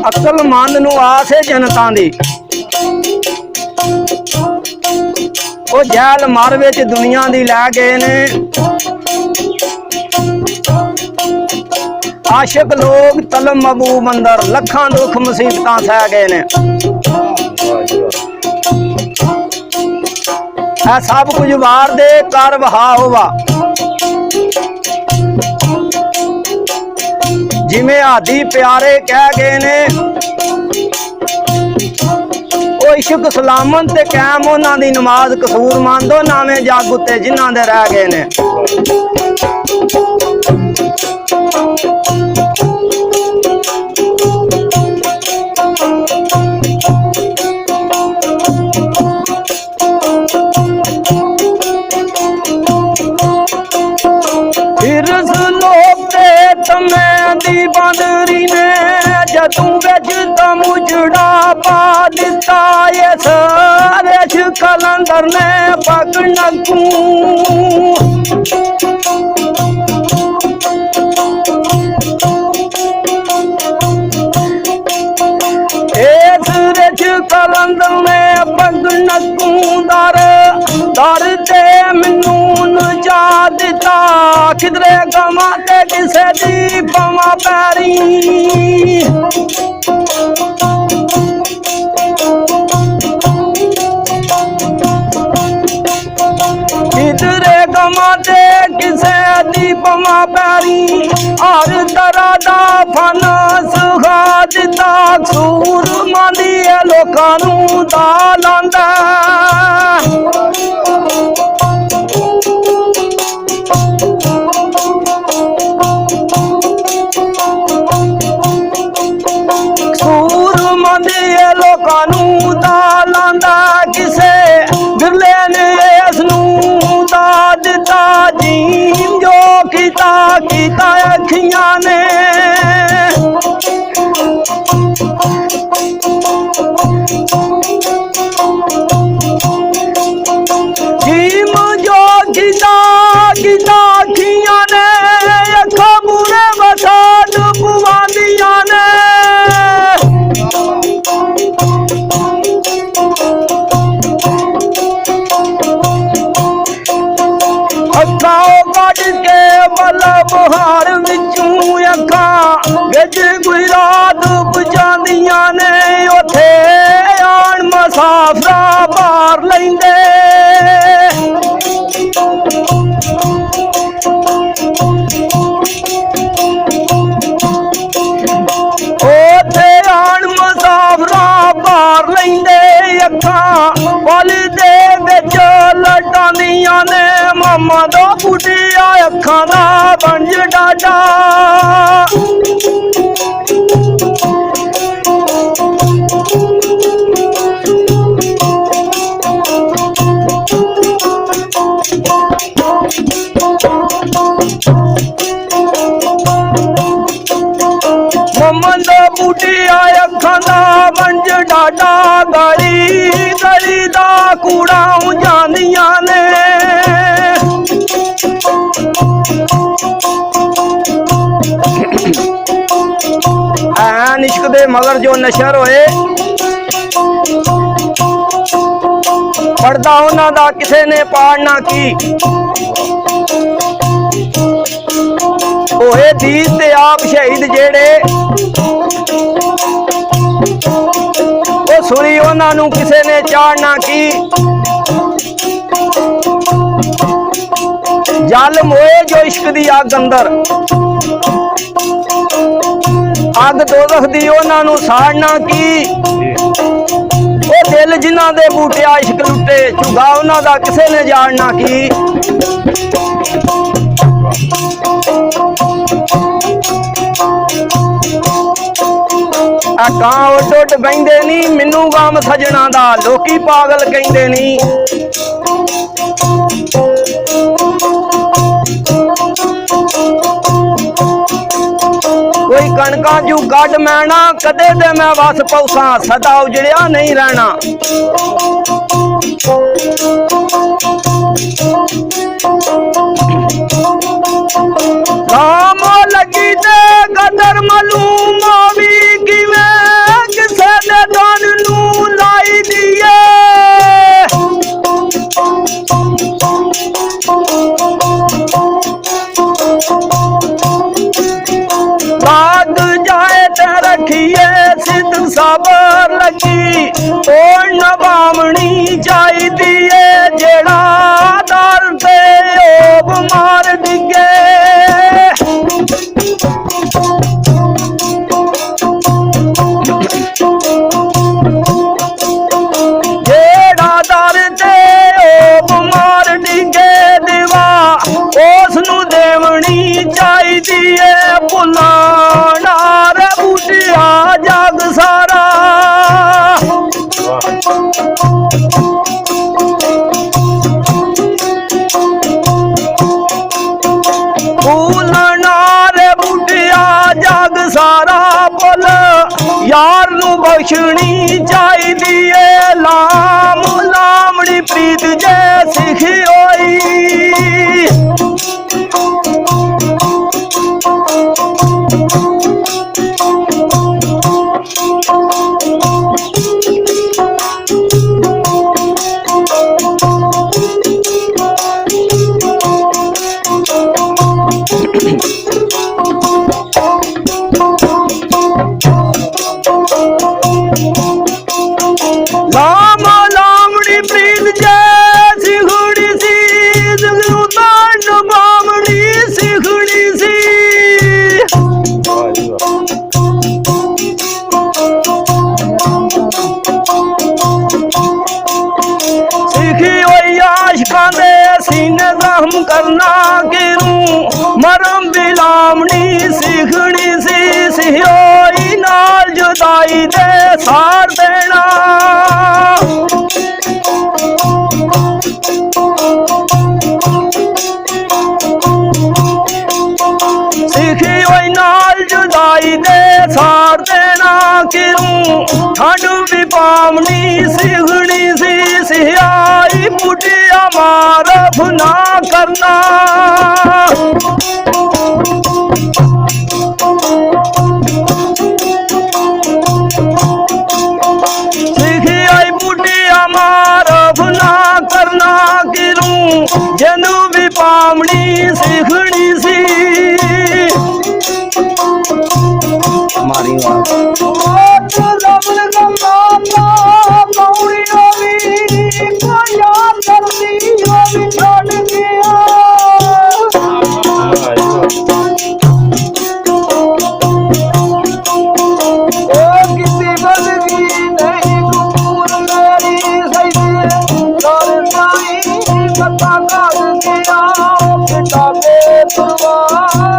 अकलमंद नूं आस है जनता दी, ओ जैल मर विच दुनिया दी लै गए ने। आशिक लोग तलम महबूब अंदर लखां दुख मुसीबतां सह गए ने। ऐ सब कुछ वार दे कर वहा होवा, जिमें आदि प्यारे कह गए ने। ओ इश्क सलामत ते कैम उन्हां दी नमाज कसूर मंदो नावे जग उत्ते जिन्हां दे रह गए ने। दी बांदरी ने जदू बिच दम उजड़ा पा दिता, इस विच कलंदर ने पकड़ना तू। इस विच कलंदर ने पकड़ना तू, दर दर ते मैनू नचा दिता, किधरे गवा ते किसे दी पवा पैरी। किधरे गवा ते किसे दी पवा पैरी, हर तरह दा फन सुखा दिता, सूर मांदी लोकां नूं दा लांदा। किसे बिरले ने इसनूं दा दिता, जीम जो कीता अखियां ने। जीम जो कीता अखियां ने, अखां बुरे वसाद पवांदियां ने। बहार विचों अखां विच कोई रात बुझांदियां ने, उथे आण मुसाफरा भार लैंदे। उथे आण मुसाफरा भार लैंदे, अखां पल दे विच लटांदियां ने। मामा दा बुढ़िया अखां दा बन डाडा, मामा दा बुढ़िया अखां दा बन डाडा, गली गली दा कूड़ा जांदियां ने। इश्क दे मगर जो नशर होए, पर्दा उन्हां दा किसे ने पाड़ना की। होए दीद ते आप शहीद जेड़े, ओ सुरी उन्हां नूं किसे ने चाड़ना की। जालम होए जो इश्क दी अग अंदर, अग दोज़ख दी उन्हां नूं साड़ना की। ओ दिल जिन्हां दे बूटिया इश्क लुटे, झुगा उन्हां दा किसे ने जाड़ना की। कां उड उड बहिंदे नी, मैनू गम सजना दा, लोकी पागल कहिंदे नी। कोई कणकां जू गड मैना, कदे ते मैं वस पौसा, सदा उजड़िया नहीं रहना। काम लगी नजर मालूम आवी किवें किसे दे धन नू लाई दिए बात जाए ते रखिए सिद्ध सबर लगी और न बामणी चाहिदी है जेड़ा दर ते ओब मार डिगे जेड़ा दर ते ओब मार डिगे दिवा उसनू देवनी चाहिदी है भुलाना रे बूटिया जग सारा भूलना रे बूटिया जग सारा बोल यार नू बख्शनी चाहिदी है लाम लामड़ी प्रीत जे सिखी होई लाम लामड़ी प्रीत जैसी घोड़ी सी जगरूतान बामड़ी सिखड़ी सी सिखी हुई आशिकां दे सीने जख्म करना गिरूं मरम बिलामड़ी सिखड़ी सी सिहोई नाल जुदाई दे सार देना सिखी हुई नाल जुदाई दे सार देना किरूं ठंड भी पामनी सिखड़ी सी सिहाई बुटिया मारफ ना करना सिखी आई बुटिया मारफ ना करना किरूं जनु भी पामनी सिखड़ी सी मारी Bye.